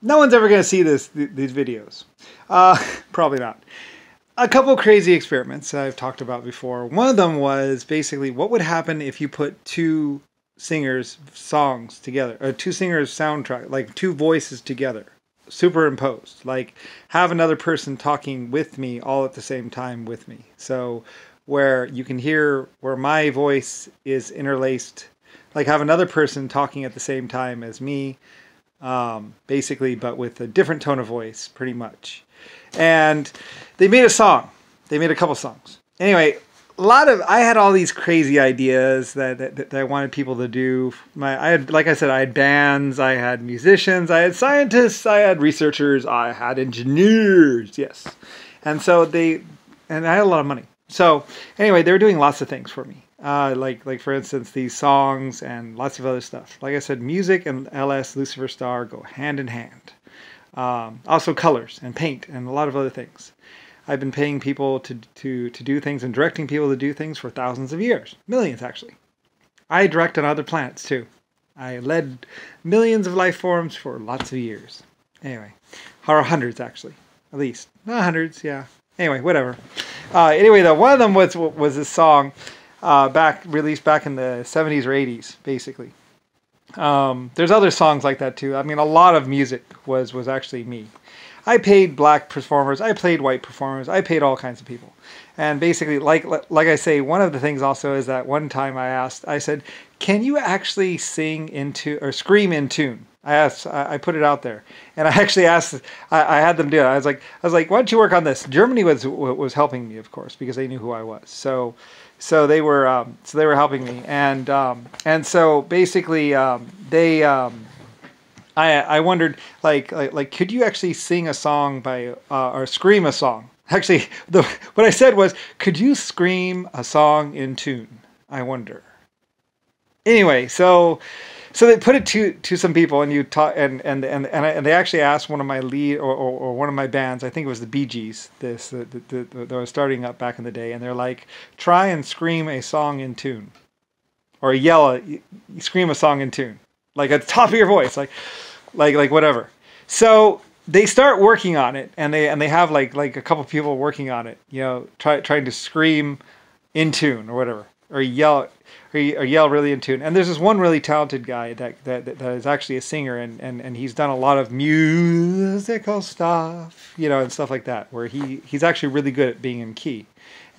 no one's ever going to see these videos. Probably not. A couple crazy experiments I've talked about before. One of them was basically what would happen if you put two singers' songs together, or two singers' soundtrack, like two voices together, superimposed. Like have another person talking with me all at the same time with me. So where you can hear where my voice is interlaced, like have another person talking at the same time as me, basically, but with a different tone of voice, pretty much. And they made a song. They made a couple songs. Anyway, I had all these crazy ideas that I wanted people to do. Like I said, I had bands, I had musicians, I had scientists, I had researchers, I had engineers. Yes, and I had a lot of money. So anyway, they were doing lots of things for me. Like for instance, these songs and lots of other stuff. Like I said, music and LS Lucifer Star go hand in hand. Also colors and paint and a lot of other things. I've been paying people to do things and directing people to do things for thousands of years. Millions, actually. I direct on other planets, too. I led millions of life forms for lots of years. Anyway. Or hundreds, actually. At least. Not hundreds, yeah. Anyway, whatever. Anyway, though, one of them was this song released back in the 70s or 80s, basically. There's other songs like that too. I mean, a lot of music was actually me. I paid black performers, I played white performers, I paid all kinds of people. And basically, like I say, one of the things also is that one time I said, can you actually sing into or scream in tune? I put it out there, and I actually asked. I had them do it. I was like, why don't you work on this? Germany was helping me, of course, because they knew who I was. So they were helping me, and so basically I wondered like could you actually sing a song or scream a song? Actually, what I said was, could you scream a song in tune? I wonder. Anyway, so they put it to some people, and you taught, and they actually asked one of my lead or one of my bands, I think it was the Bee Gees, that was starting up back in the day, and they're like, try and scream a song in tune, or scream a song in tune, like at the top of your voice, like whatever. So they start working on it, and they have like a couple people working on it, trying to scream in tune or whatever, or yell really in tune. And there's this one really talented guy that is actually a singer, and he's done a lot of musical stuff, and stuff like that, where he's actually really good at being in key,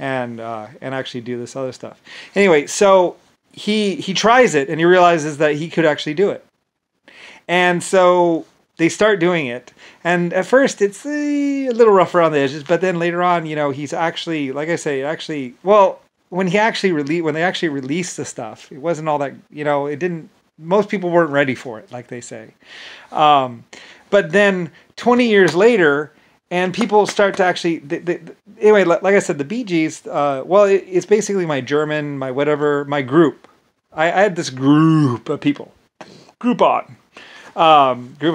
and actually do this other stuff. Anyway, so he tries it, and he realizes that he could actually do it. And so they start doing it, and at first it's a little rough around the edges, but then later on, he's actually, like I say, well, when they actually released the stuff, it wasn't all that, it didn't, most people weren't ready for it, like they say. But then 20 years later, and people start to actually, anyway, like I said, the Bee Gees, it's basically my German, my whatever, my group. I had this group of people, group of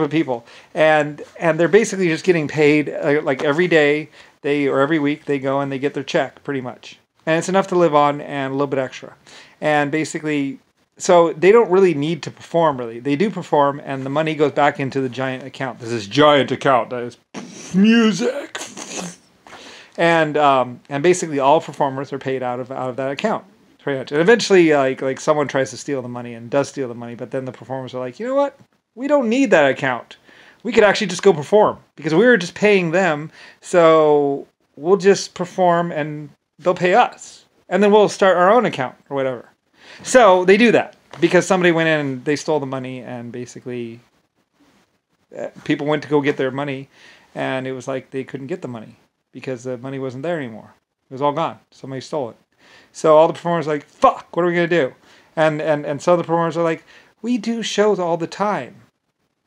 people, and they're basically just getting paid like every day or every week they go and they get their check, pretty much. And it's enough to live on and a little bit extra. And basically, so they don't really need to perform, really. They do perform, and the money goes back into the giant account. There's this giant account that is music. And basically all performers are paid out of that account, pretty much. And eventually, like someone tries to steal the money and does steal the money, but then the performers are like, you know what? We don't need that account. We could actually just go perform, because we were just paying them, so we'll just perform and they'll pay us, and then we'll start our own account or whatever. So they do that because somebody went in and they stole the money, and basically people went to go get their money, and it was like they couldn't get the money because the money wasn't there anymore. It was all gone. Somebody stole it. So all the performers are like, fuck, what are we going to do? And some of the performers are like, we do shows all the time.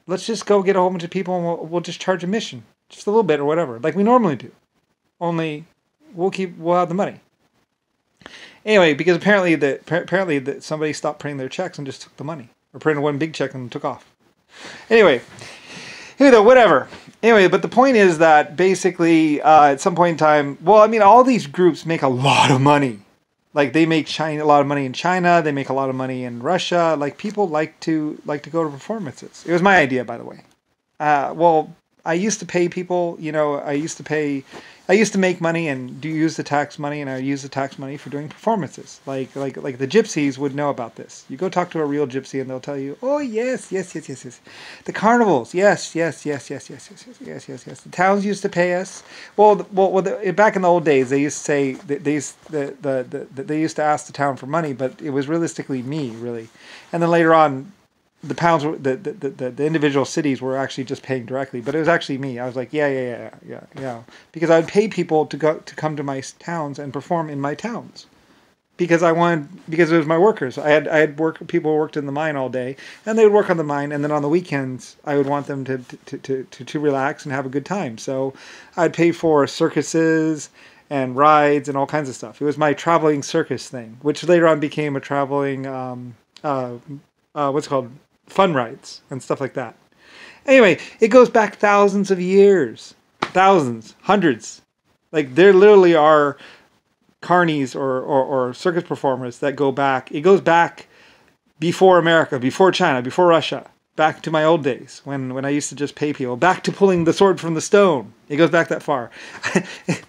Let's just go get a whole bunch of people, and we'll just charge admission, just a little bit or whatever, like we normally do. Only we'll have the money. Anyway, because apparently that somebody stopped printing their checks and just took the money, or printed one big check and took off. Anyway, whatever. Anyway, but the point is that basically at some point in time, well, I mean, all these groups make a lot of money. Like they make a lot of money in China, they make a lot of money in Russia. Like people like to go to performances. It was my idea, by the way. Well, I used to pay people. I used to make money and do use the tax money, and I use the tax money for doing performances. Like the gypsies would know about this. You go talk to a real gypsy, and they'll tell you, "Oh yes, yes, yes, yes, yes, the carnivals, yes, yes, yes, yes, yes, yes, yes, yes, yes, yes. The towns used to pay us. Back in the old days, they used to say they used to ask the town for money, but it was realistically me, really. And then later on, the pounds were the individual cities were actually just paying directly, but it was actually me. I was like, yeah, because I'd pay people to come to my towns and perform in my towns, because it was my workers. People who worked in the mine all day, and they would work on the mine, and then on the weekends I would want them to relax and have a good time. So I'd pay for circuses and rides and all kinds of stuff. It was my traveling circus thing, which later on became a traveling what's it called, fun rides and stuff like that. Anyway, it goes back thousands of years. Thousands, hundreds. Like, there literally are carnies or circus performers that go back. It goes back before America, before China, before Russia. Back to my old days when I used to just pay people. Back to pulling the sword from the stone. It goes back that far.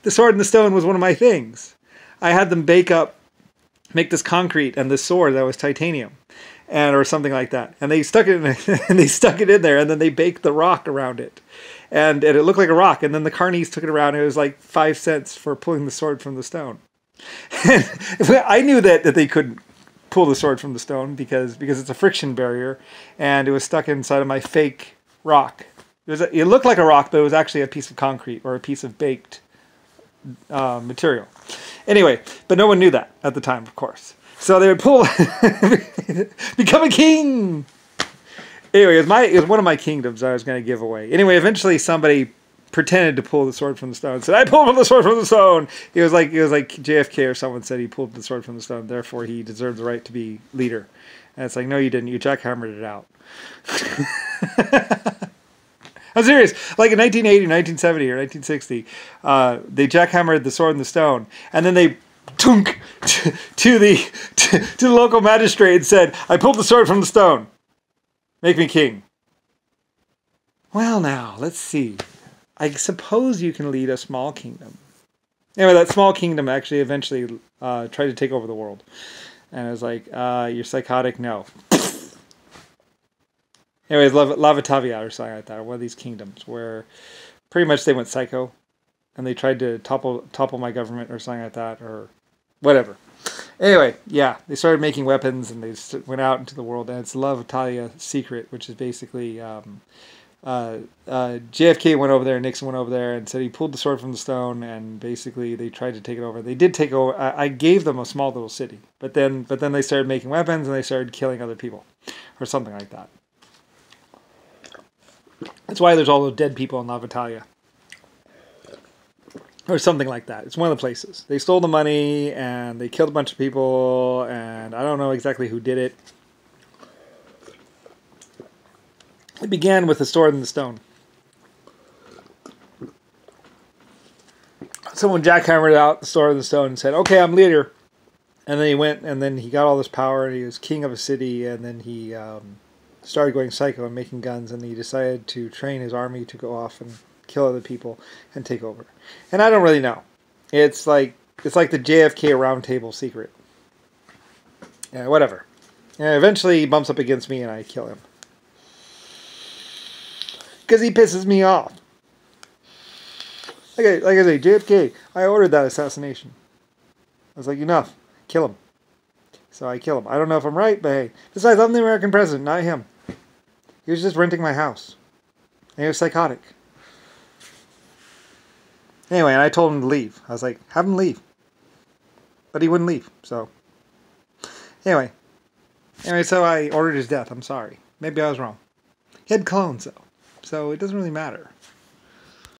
The sword and the stone was one of my things. I had them make this concrete and this sword that was titanium. Or something like that, and they stuck it in there, and then they baked the rock around it, and it looked like a rock. And then the carnies took it around, and it was like 5 cents for pulling the sword from the stone. And I knew that they couldn't pull the sword from the stone because it's a friction barrier, and it was stuck inside of my fake rock. It looked like a rock, but it was actually a piece of concrete or a piece of baked material. Anyway, but no one knew that at the time, of course. So they would pull, become a king. Anyway, it was one of my kingdoms I was going to give away. Anyway, eventually somebody pretended to pull the sword from the stone. Said, "I pulled the sword from the stone." It was like JFK or someone said he pulled the sword from the stone. Therefore, he deserved the right to be leader. And it's like, no, you didn't. You jackhammered it out. I'm serious. Like in 1980, 1970, or 1960, they jackhammered the sword in the stone, and then they tunk to the local magistrate and said, "I pulled the sword from the stone. Make me king." Well, now, let's see. I suppose you can lead a small kingdom. Anyway, that small kingdom actually eventually tried to take over the world. And I was like, you're psychotic? No. Anyways, Lavatalia or something like that, one of these kingdoms where pretty much they went psycho and they tried to topple my government or something like that, or whatever. Anyway, yeah, they started making weapons and they went out into the world, and it's Lavatalia secret, which is basically JFK went over there, Nixon went over there and said he pulled the sword from the stone, and basically they tried to take it over. They did take over. I gave them a small little city, but then they started making weapons and they started killing other people or something like that. That's why there's all those dead people in Lavatalia. Or something like that. It's one of the places. They stole the money, and they killed a bunch of people, and I don't know exactly who did it. It began with the sword and the stone. Someone jackhammered out the sword and the stone and said, "Okay, I'm leader." And then he went, and then he got all this power, and he was king of a city, and then he started going psycho and making guns, and he decided to train his army to go off and kill other people and take over. And I don't really know. It's like the JFK round table secret. Yeah, whatever. And eventually he bumps up against me and I kill him. Because he pisses me off. Like I say, JFK, I ordered that assassination. I was like, enough. Kill him. So I kill him. I don't know if I'm right, but hey. Besides, I'm the American president, not him. He was just renting my house. And he was psychotic. Anyway, and I told him to leave. I was like, have him leave. But he wouldn't leave, so. Anyway, so I ordered his death. I'm sorry. Maybe I was wrong. He had clones, though. So it doesn't really matter.